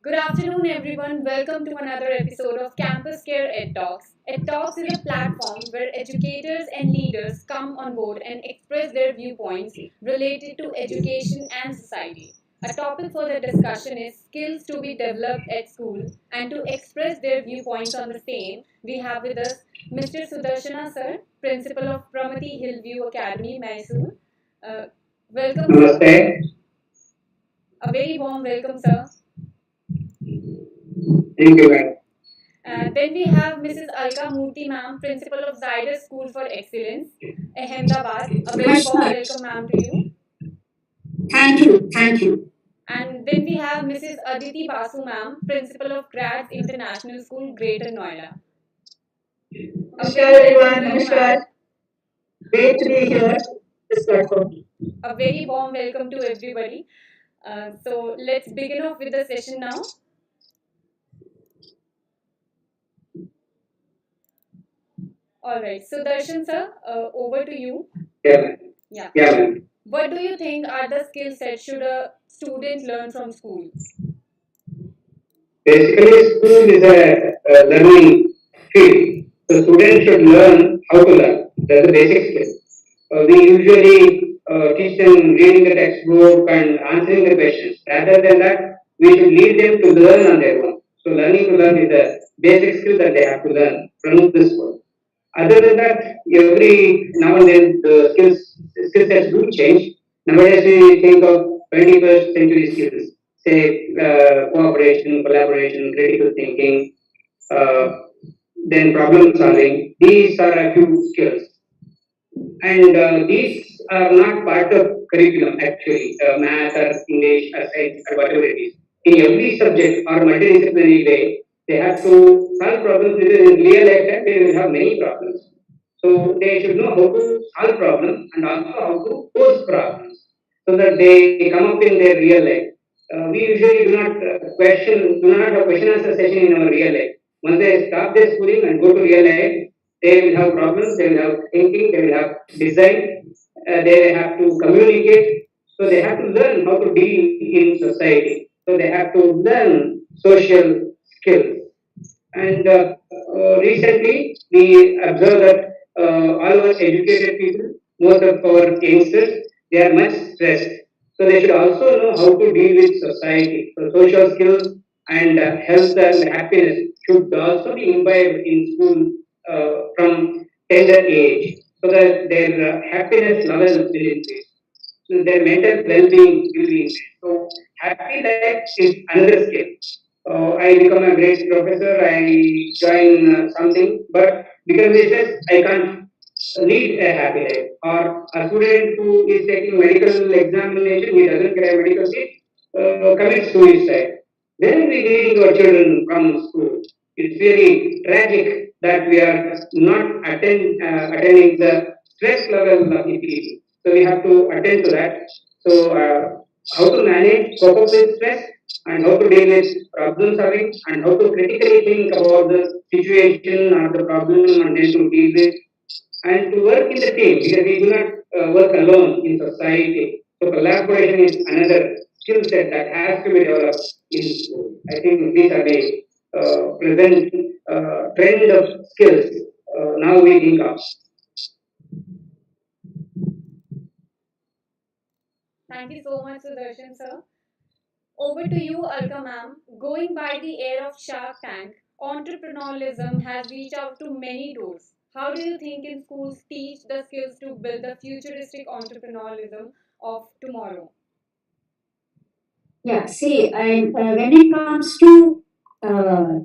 Good afternoon, everyone. Welcome to another episode of Campus Care Ed Talks. Ed Talks is a platform where educators and leaders come on board and express their viewpoints related to education and society. A topic for the discussion is skills to be developed at school, and to express their viewpoints on the same, we have with us Mr. Sudarshana sir, principal of Pramati Hillview Academy, Mysore. Uh, Welcome, sir. Namaste. A very warm welcome, sir. Thank you, ma'am. Then we have Mrs. Alka Murthy, ma'am, principal of Zydus School for Excellence, Ahmedabad. A very warm Namaskar. welcome, ma'am, to you. Thank you. Thank you. And then we have Mrs. Aditi Basu, ma'am, principal of Grads International School, Greater Noida. A Namaskar, very welcome everyone. to you, Namaskar. ma'am. Great to be here. This platform. A very warm welcome to everybody. So let's begin off with the session now. All right. So Darshan sir, over to you. Yeah, ma'am. Yeah. Yeah, ma'am. What do you think are the skill sets should a student learn from school? Basically, school is a learning field. So students should learn how to learn. That's the basic skill. We usually teach them reading the textbook and answering the questions. Rather than that, we should lead them to learn on their own. So learning to learn is a basic skill that they have to learn from the school. Other than that, every now and then the skill sets do change. Nowadays we think of 21st century skills, say cooperation, collaboration, critical thinking, uh, then problem solving. These are a few skills, and these are not part of curriculum actually, math or English or science or whatever it is. In every subject or multidisciplinary way, they have to solve problems because in real life they will have many problems. So they should know how to solve problems and also how to pose problems so that they come up in their real life. We usually do not have question answer session in our real life. Once they stop their schooling and go to real life, they will have problems, they will have thinking, they will have design, they have to communicate. So they have to learn how to deal in society. So they have to learn social skills. And recently, we observe that all our educated people, most of our youngsters, they are much stressed. So they should also know how to deal with society. So social skills and health and happiness should also be imbibed in school from tender age, so that their happiness level will increase. So their mental well-being will be increased. So happy life is another skill. I become a great professor, I join something, but because it says I can't lead a happy life. Or a student who is taking medical examination, he doesn't get a medical seat, commits suicide. Then we leading our children from school. It's really tragic that we are not attending the stress level of the people. So we have to attend to that. So how to manage, cope up with stress, and how to deal with problem solving, and how to critically think about the situation or the problem and then to deal with, and to work in the team because we do not work alone in society. So collaboration is another skill set that has to be developed in school. I think these are the present trend of skills now we think of. Thank you so much, Sudarshan sir. Over to you, Alka ma'am. Going by the air of Shark Tank, entrepreneurialism has reached out to many doors. How do you think in schools teach the skills to build the futuristic entrepreneurialism of tomorrow? Yeah, see, and when it comes to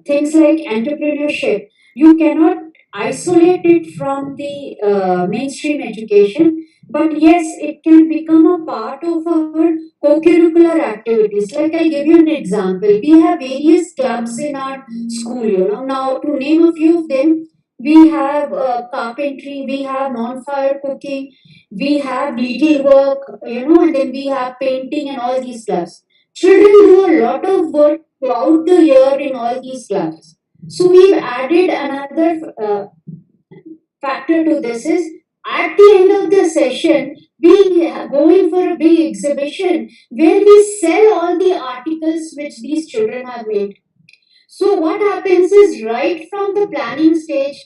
things like entrepreneurship, you cannot isolate it from the mainstream education, but yes, it can become a part of our co-curricular activities. Like I'll give you an example. We have various clubs in our school, you know. Now, to name a few of them, we have carpentry, we have non-fire cooking, we have needlework, you know, and then we have painting and all these clubs. Children do a lot of work throughout the year in all these clubs. So we've added another factor to this is at the end of the session, We go in for a big exhibition where we sell all the articles which these children have made. So what happens is right from the planning stage,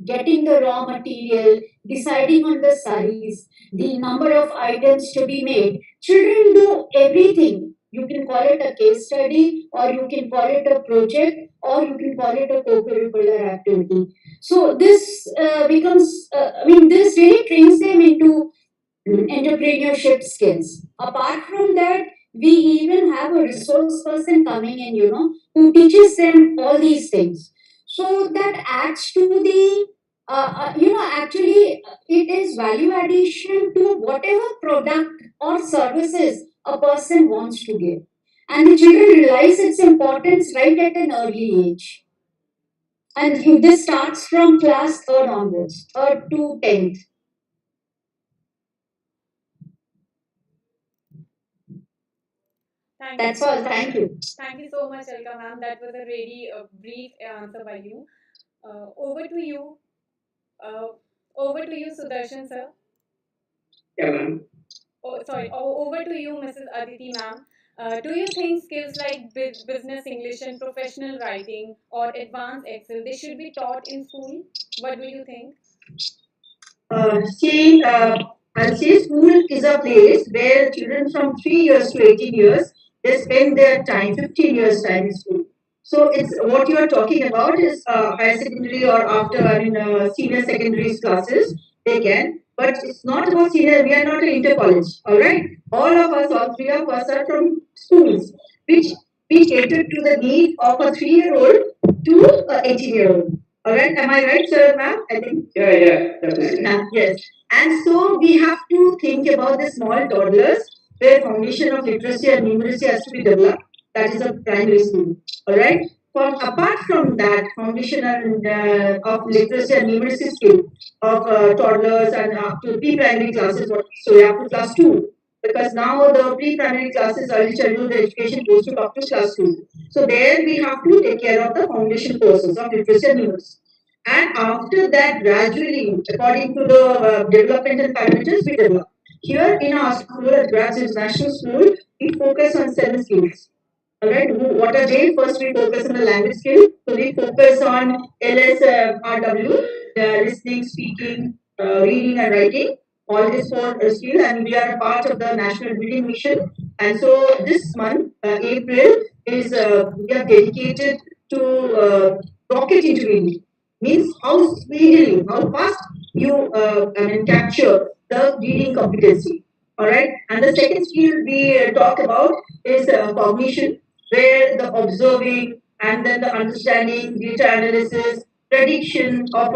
getting the raw material, deciding on the size, the number of items to be made, children do everything. You can call it a case study, or you can call it a project, or you can call it a co-curricular activity. So this becomes, this really trains them into entrepreneurship skills. Apart from that, we even have a resource person coming in, who teaches them all these things. So that adds to the, actually, it is value addition to whatever product or services a person wants to give. And the children realize its importance right at an early age. And this starts from class third onwards, third to 10th. Thank you That's so all. much. Thank you. Thank you so much, Alka ma'am. That was a very brief answer by you. Over to you. Uh, Over to you, Sudarshan sir. Yeah, ma'am. Oh, sorry. Over to you, Mrs. Aditi ma'am. Do you think skills like business English and professional writing or advanced Excel they should be taught in school? What do you think? See, I'll say school is a place where children from 3 years to 18 years, they spend their time, 15 years time in school. So it's what you are talking about is higher secondary or after, senior secondary classes, they can. But it's not about senior, we are not an inter college, all right? All of us, all three of us are from schools, which we cater to the need of a 3-year-old to a 18-year-old. All right, am I right, sir, ma'am? I think Yeah, yeah, definitely. yes. And so we have to think about the small toddlers where foundation of literacy and numeracy has to be developed. That is a primary school. All right. Apart from that, foundation and of literacy and numeracy skill of toddlers and up to pre-primary classes, so up to class two. Because now the pre-primary classes, early childhood education goes to up to class two. So there we have to take care of the foundation courses of literacy and numeracy. And after that, gradually, according to the developmental parameters, we develop. Here in our school, at Graz International School, we focus on 7 skills. Alright, what are they? First, we focus on the language skill. So we focus on LSRW, the listening, speaking, reading, and writing. All these 4 skills, and we are a part of the National Reading Mission. And so this month, April, is we are dedicated to rocket into reading. Means how speedily, how fast you capture the reading competency. All right, and the second skill we talk about is cognition, where the observing and then the understanding, data analysis, prediction of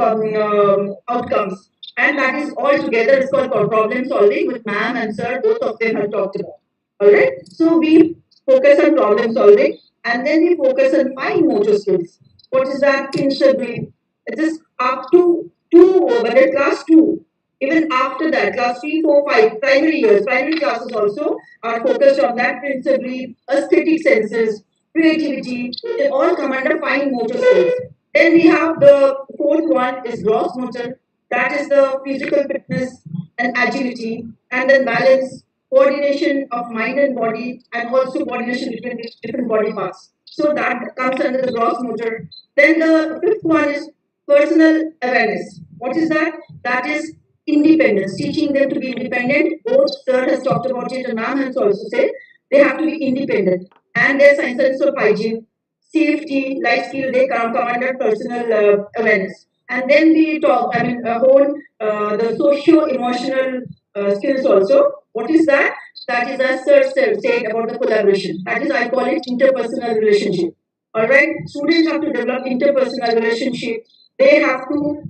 outcomes, and that is all together is called problem solving, with ma'am and sir both of them have talked about. All right, so we focus on problem solving, and then we focus on fine motor skills. What is that? Pincer it is up to two, but at class two. Even after that, class three, four, five, primary years, primary classes also are focused on that principally, aesthetic senses, creativity, they all come under fine motor skills. Then we have the fourth one is gross motor, that is the physical fitness and agility, and then balance, coordination of mind and body, and also coordination between different body parts. So that comes under the gross motor. Then the fifth one is personal awareness. What is that? That is independence, teaching them to be independent. Both sir has talked about it and ma'am has also said they have to be independent. And their sense of hygiene, safety, life skill, they come under personal awareness. And then we talk, a whole the socio-emotional skills also. What is that? That is as sir said about the collaboration. That is, I call it interpersonal relationship. All right, students have to develop interpersonal relationship. They have to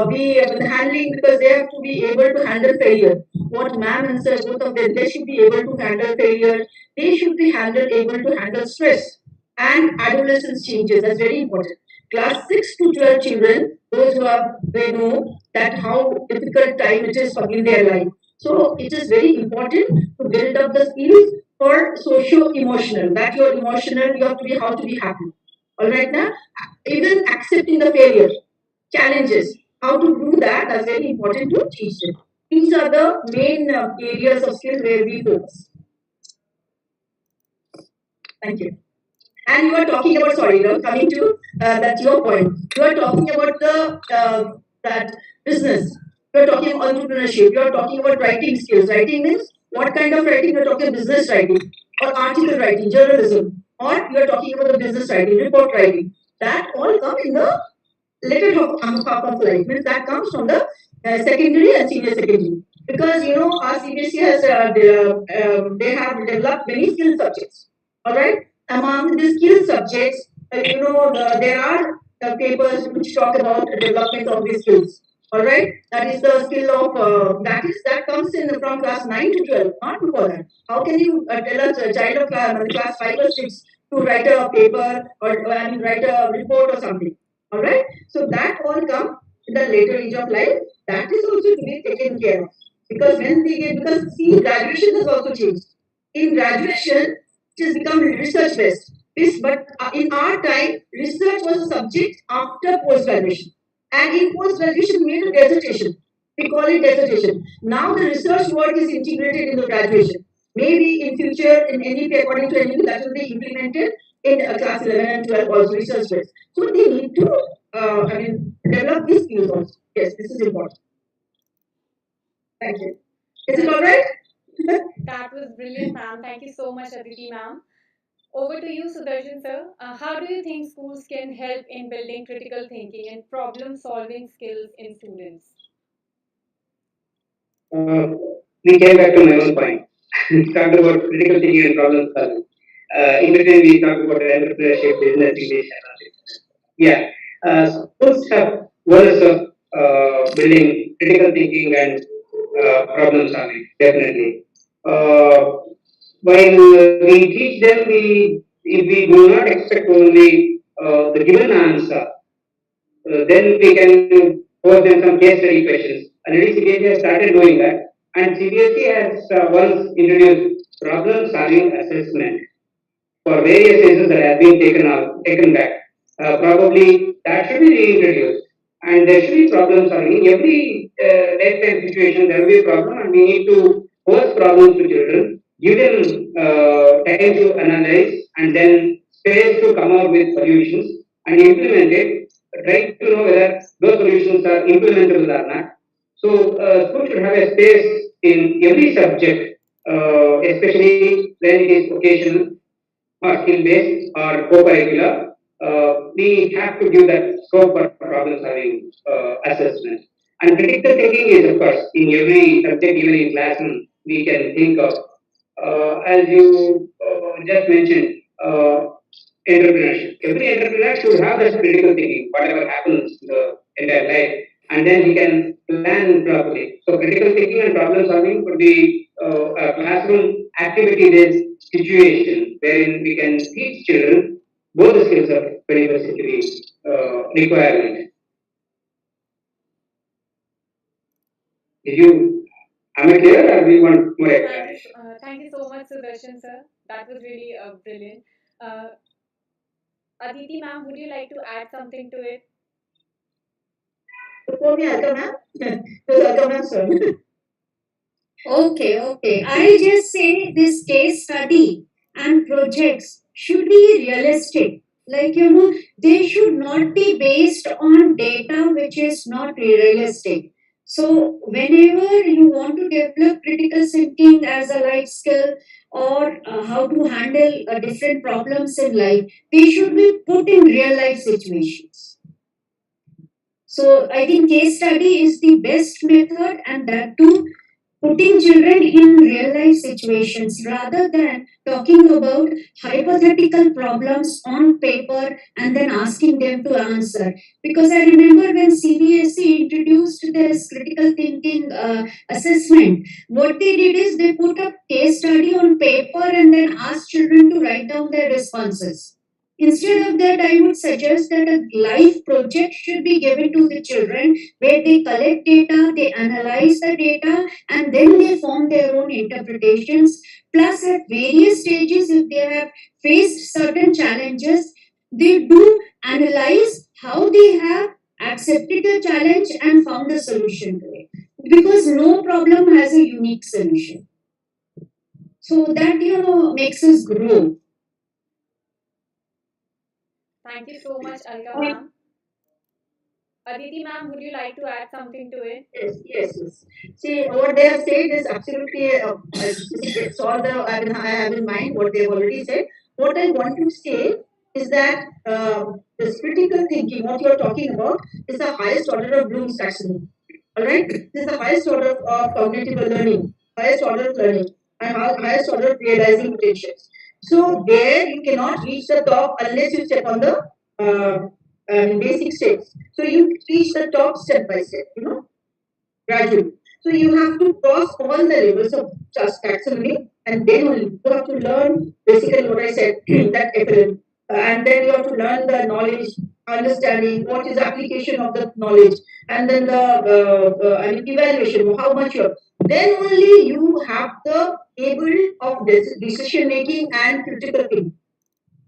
be handling, because they have to be able to handle failure. What ma'am and sir, both of them, they should be able to handle failure. They should be able to handle stress and adolescence changes. That's very important. Class 6 to 12 children, those who have, they know that how difficult time it is in their life. So it is very important to build up the skills for socio-emotional. That you're emotional, you have to be how to be happy. All right now, even accepting the failure, challenges, how to do that, that's very important to teach them. These are the main areas of skill where we focus. Thank you. And you are talking about, sorry, coming to that your point. You are talking about the that business. You are talking about entrepreneurship. You are talking about writing skills. Writing means what kind of writing? You are talking business writing or article writing, journalism, or you are talking about the business writing, report writing. That all come in the later half of life. Means that comes from the secondary and senior secondary. Because our CBSE has they have developed many skill subjects. All right, among the skill subjects, there are papers which talk about the development of these skills. All right, that is the skill of that comes in from class 9 to 12, not before that. How can you tell a child of class 5 or 6 to write a paper or I mean write a report or something? All right, so that all come in the later age of life. That is also to be taken care of because when we get because see graduation has also changed. In graduation, it has become research based. But in our time, research was a subject after post graduation, and in post graduation, we made a dissertation. We call it dissertation. Now the research work is integrated in the graduation. Maybe in future, in NEP, according to NEP, that will be implemented in class 11 and 12 also research based. So they need to, develop these skills also. Yes, this is important. Thank you. Is it all right? That was brilliant, ma'am. Thank you so much, Aditi, ma'am. Over to you, Sudarshan sir. How do you think schools can help in building critical thinking and problem solving skills in students? Uh, we came back to my own point. We talked about critical thinking and problem solving. In between, we talked about entrepreneurship, business, English, and all this. Yeah, schools have goals of building critical thinking and problem solving, definitely. While we teach them, if we do not expect only the given answer, then we can pose them some case study questions. Already CBSE has started doing that, and CBSE has once introduced problem solving assessment for various reasons that have been taken back. Probably that should be reintroduced, and there should be problem solving in every lifetime situation. There will be a problem, and we need to pose problems to children, give them time to analyze, and then space to come out with solutions and implement it. Try to know whether those solutions are implementable or not. So, school should have a space in every subject, especially when it is occasional or skill based or co-curricular, we have to give that scope for problem solving assessment. And critical thinking is, of course, in every subject, even in classroom, we can think of. As you just mentioned, entrepreneurship. Every entrepreneur should have that critical thinking, whatever happens in the entire life, and then he can plan properly. So, critical thinking and problem solving could be a classroom activity based situation wherein we can teach children both the skills of 21st century requirement. Did you, am I clear or do you want more explanation? Thank you so much, Sudarshan sir. That was really brilliant. Uh, Aditi, ma'am, would you like to add something to it? For me, Alka ma'am. Because Alka ma'am, sir. Okay, okay. I just say this case study and projects should be realistic. Like, they should not be based on data which is not realistic. So, whenever you want to develop critical thinking as a life skill or how to handle different problems in life, they should be put in real life situations. So, I think case study is the best method, and that too putting children in real life situations rather than talking about hypothetical problems on paper and then asking them to answer. Because I remember when CBSE introduced this critical thinking assessment, what they did is they put a case study on paper and then asked children to write down their responses. Instead of that, I would suggest that a live project should be given to the children where they collect data, they analyze the data, and then they form their own interpretations. Plus, at various stages, if they have faced certain challenges, they do analyze how they have accepted the challenge and found a solution to it. because no problem has a unique solution. So that makes us grow. Thank you so much, Alka ma'am. Aditi ma'am, would you like to add something to it? Yes, yes, yes. See, what they have said is absolutely, it's all I have in mind what they have already said. What I want to say is that this critical thinking, what you are talking about, is the highest order of Bloom's taxonomy. All right? This is the highest order of cognitive learning, highest order of learning, and highest order of realizing potentials. So, there you cannot reach the top unless you step on the basic steps. So, you reach the top step by step, gradually. So you have to cross all the levels of just taxonomy, and then only you have to learn basically what I said that FLM, and then you have to learn the knowledge, understanding what is the application of the knowledge, and then the evaluation how much you have. Then only you have the able of decision making and critical thinking.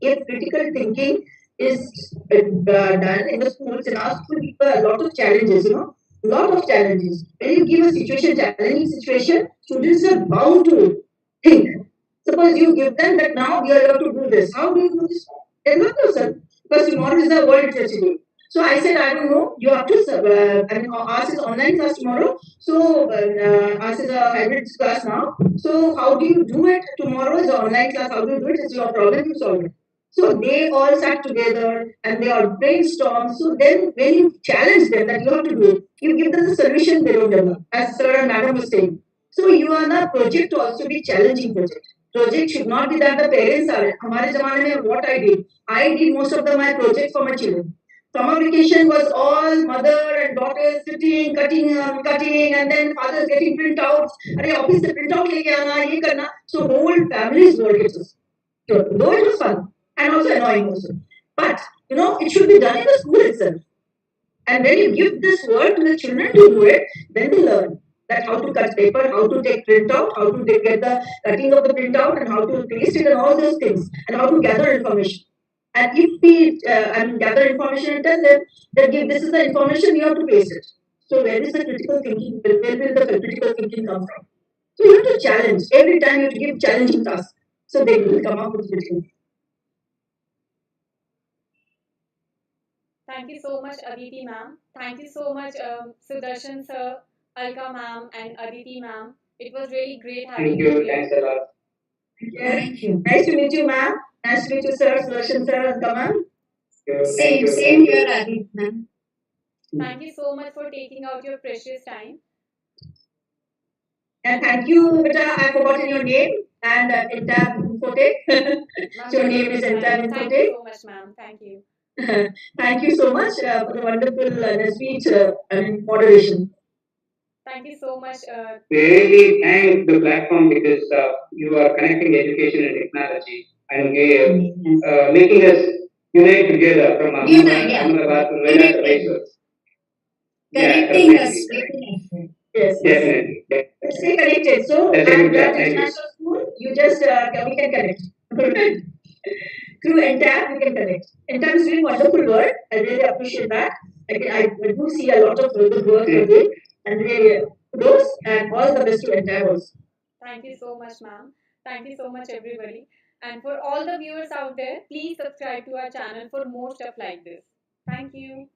If critical thinking is done in the schools and asked for people a lot of challenges, a lot of challenges. When you give a situation, challenging situation, students are bound to think. Suppose you give them that now we are allowed to do this. How do you do this? Develop yourself. Because tomorrow is the World Literacy Day. So I said, I don't know. You have to, ours is online class tomorrow. So ours is a hybrid class now. So how do you do it? Tomorrow is an online class. How do you do it? It's your problem. You solve it. So they all sat together and they all brainstormed. So then when you challenge them that you have to do it, you give them the solution they don't develop, as sir and madam was saying. So you are the project to also be challenging project. Project should not be that the parents are. हमारे ज़माने में what I did most of my project for my children. Summer vacation was all mother and daughter sitting, cutting, and then fathers getting printouts. अरे office से printout लेके आना, ये करना. So whole family's world gets though it was fun and also annoying also. But it should be done in the school itself. And when you give this work to the children to do it, then they learn that how to cut paper, how to take printout, how to get the cutting of the printout, and how to paste it, and all those things, and how to gather information. And if we gather information and tell them that give this is the information, you have to paste it. So where is the critical thinking? Where will the critical thinking come from? So you have to challenge every time. You have to give challenging tasks, so they will come up with critical. Thank you so much, Aditi ma'am. Thank you so much, Sudarshan sir, Alka ma'am, and Aditi ma'am. It was really great Thank having you you. here. Thanks a lot. Thank you. Nice to meet you, ma'am. Nice to meet you, sir. Sudarshan sir, and ma'am. Thank Same, you. same Thank here, you. Adit, ma'am. Thank you so much for taking out your precious time. And thank you, Beta. I've forgotten your name. And Entab Infote. Ma'am, So your your name name is is Entab Maya. Thank you Infote. so much, ma'am. Thank you. Thank you so much for the wonderful and sweet moderation. Thank you so much. We really thank the platform because you are connecting education and technology and making us unite together from Yeah. Ahmedabad to Noida to Connecting. Mysore. Yeah, Connecting us, definitely. making effort. Yes, yes. Definitely. Stay connected. So, That's a I'm good glad job. Thank you. international school. You just we can connect. Through Entab, we can connect. Entab is doing wonderful work. I really appreciate that. I do see a lot of good work you're doing, and really kudos and all the best to Entab also. Thank you so much, ma'am. Thank you so much, everybody. And for all the viewers out there, please subscribe to our channel for more stuff like this. Thank you.